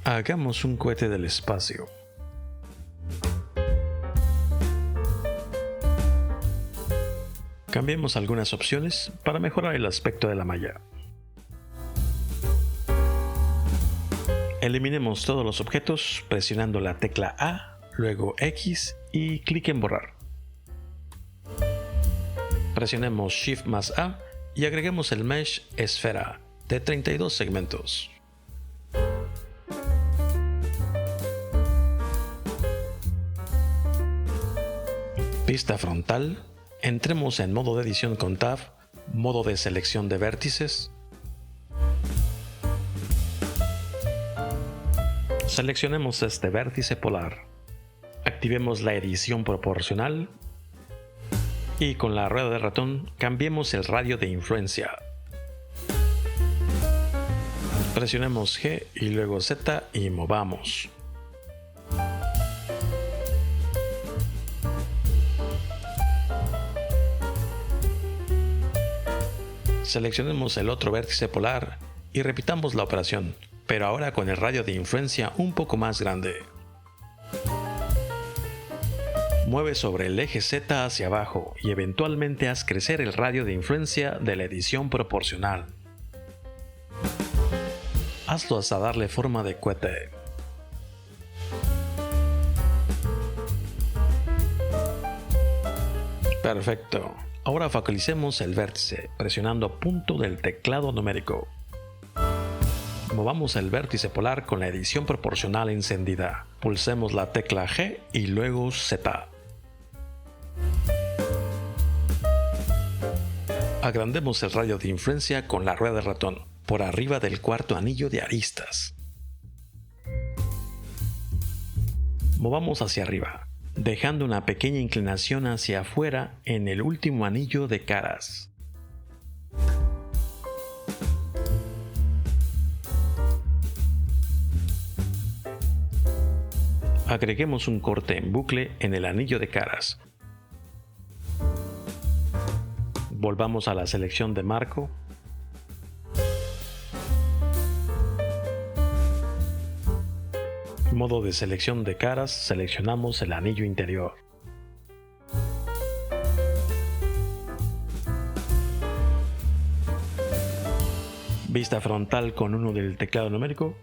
Hagamos un cohete del espacio. Cambiemos algunas opciones para mejorar el aspecto de la malla. Eliminemos todos los objetos presionando la tecla A, luego X y clic en borrar. Presionemos Shift más A y agreguemos el mesh esfera de 32 segmentos. Vista frontal. Entremos en modo de edición con Tab, modo de selección de vértices. Seleccionemos este vértice polar. Activemos la edición proporcional. Y con la rueda de ratón cambiemos el radio de influencia. Presionemos G y luego Z y movamos. Seleccionemos el otro vértice polar y repitamos la operación, pero ahora con el radio de influencia un poco más grande. Mueve sobre el eje Z hacia abajo y eventualmente haz crecer el radio de influencia de la edición proporcional. Hazlo hasta darle forma de cohete. Perfecto. Ahora focalicemos el vértice presionando punto del teclado numérico. Movamos el vértice polar con la edición proporcional encendida. Pulsemos la tecla G y luego Z. Agrandemos el radio de influencia con la rueda de ratón por arriba del cuarto anillo de aristas. Movamos hacia arriba, dejando una pequeña inclinación hacia afuera en el último anillo de caras. Agreguemos un corte en bucle en el anillo de caras. Volvamos a la selección de marco. Modo de selección de caras, seleccionamos el anillo interior. Vista frontal con 1 del teclado numérico.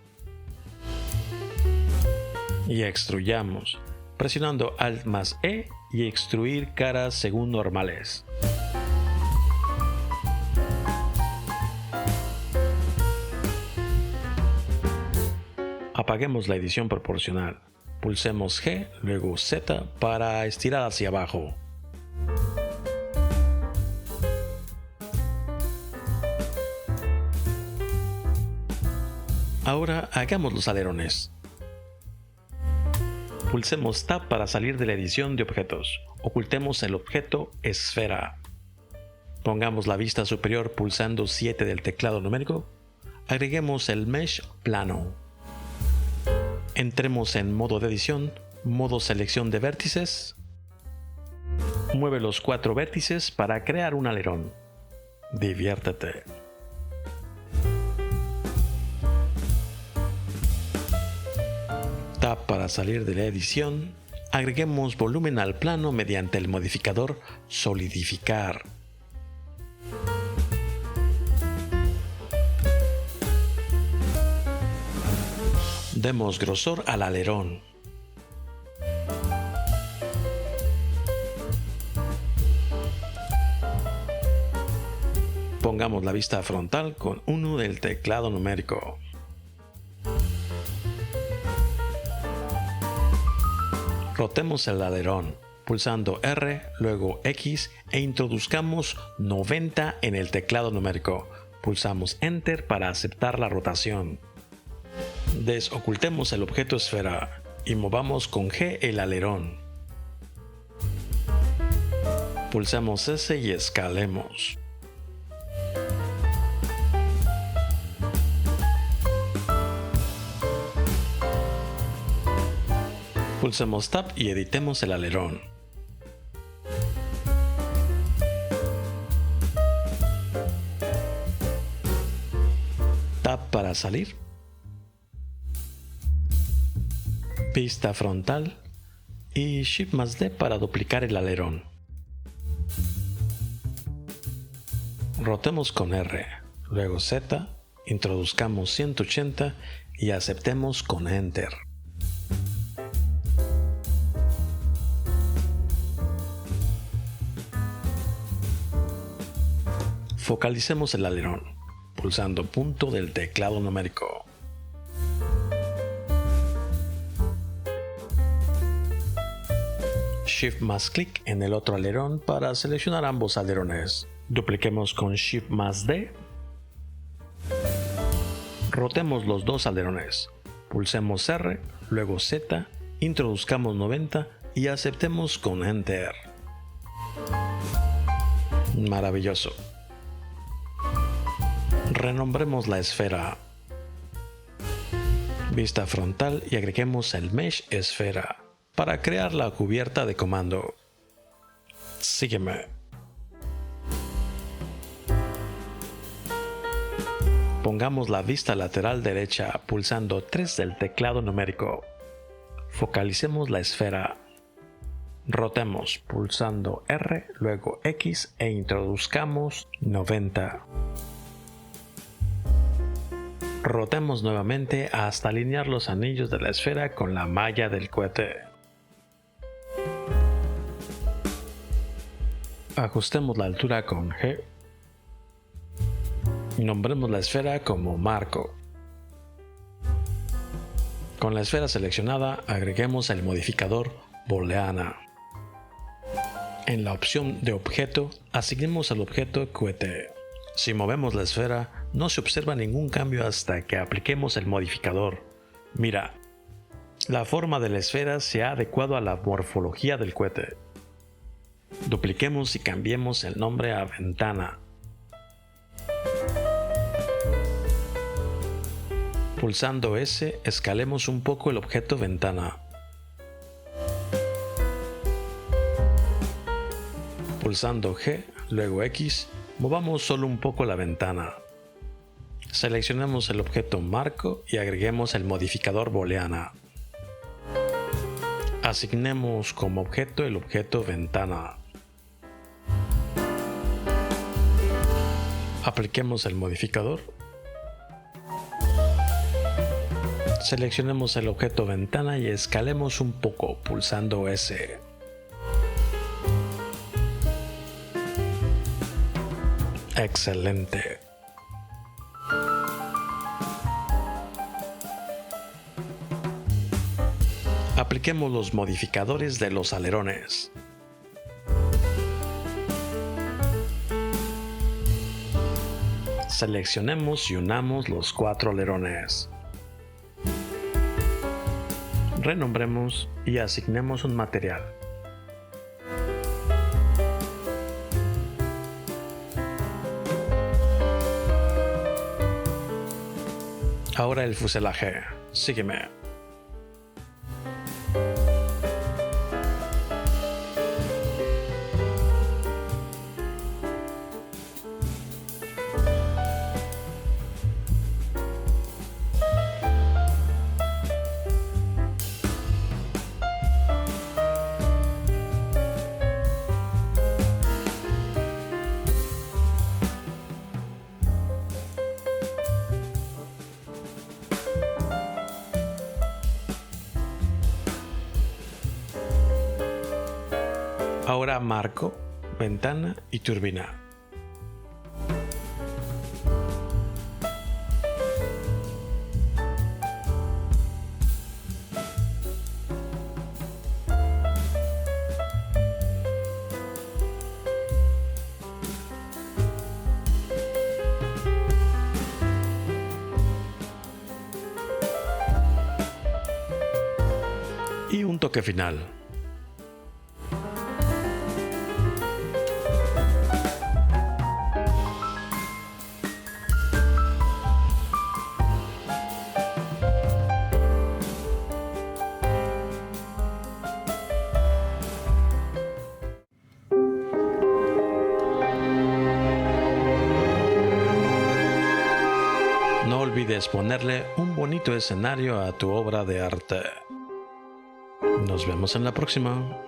Y extruyamos, presionando Alt más E y extruir caras según normales. Apaguemos la edición proporcional. Pulsemos G, luego Z para estirar hacia abajo. Ahora hagamos los alerones. Pulsemos Tab para salir de la edición de objetos. Ocultemos el objeto esfera. Pongamos la vista superior pulsando 7 del teclado numérico. Agreguemos el mesh plano. Entremos en modo de edición, modo selección de vértices. Mueve los 4 vértices para crear un alerón. Diviértete. Tab para salir de la edición. Agreguemos volumen al plano mediante el modificador solidificar. Demos grosor al alerón. Pongamos la vista frontal con 1 del teclado numérico. Rotemos el alerón, pulsando R, luego X e introduzcamos 90 en el teclado numérico. Pulsamos Enter para aceptar la rotación. Desocultemos el objeto esfera y movamos con G el alerón. Pulsemos S y escalemos. Pulsemos Tab y editemos el alerón. Tab para salir. Vista frontal y Shift más D para duplicar el alerón. Rotemos con R, luego Z, introduzcamos 180 y aceptemos con Enter. Focalicemos el alerón, pulsando punto del teclado numérico. Shift más clic en el otro alerón para seleccionar ambos alerones. Dupliquemos con Shift más D. Rotemos los dos alerones. Pulsemos R, luego Z, introduzcamos 90 y aceptemos con Enter. Maravilloso. Renombremos la esfera. Vista frontal y agreguemos el Mesh Esfera para crear la cubierta de comando. Sígueme. Pongamos la vista lateral derecha pulsando 3 del teclado numérico. Focalicemos la esfera. Rotemos pulsando R, luego X e introduzcamos 90. Rotemos nuevamente hasta alinear los anillos de la esfera con la malla del cohete. Ajustemos la altura con G. Nombremos la esfera como marco. Con la esfera seleccionada, agreguemos el modificador booleana. En la opción de objeto, asignemos al objeto cohete. Si movemos la esfera, no se observa ningún cambio hasta que apliquemos el modificador. Mira, la forma de la esfera se ha adecuado a la morfología del cohete. Dupliquemos y cambiemos el nombre a ventana. Pulsando S, escalemos un poco el objeto ventana. Pulsando G, luego X, movamos solo un poco la ventana. Seleccionemos el objeto marco y agreguemos el modificador booleana. Asignemos como objeto el objeto ventana. Apliquemos el modificador. Seleccionemos el objeto ventana y escalemos un poco pulsando S. Excelente. Apliquemos los modificadores de los alerones. Seleccionemos y unamos los 4 alerones. Renombremos y asignemos un material. Ahora el fuselaje. Sígueme. Ahora marco, ventana y turbina. Y un toque final. No olvides ponerle un bonito escenario a tu obra de arte. Nos vemos en la próxima.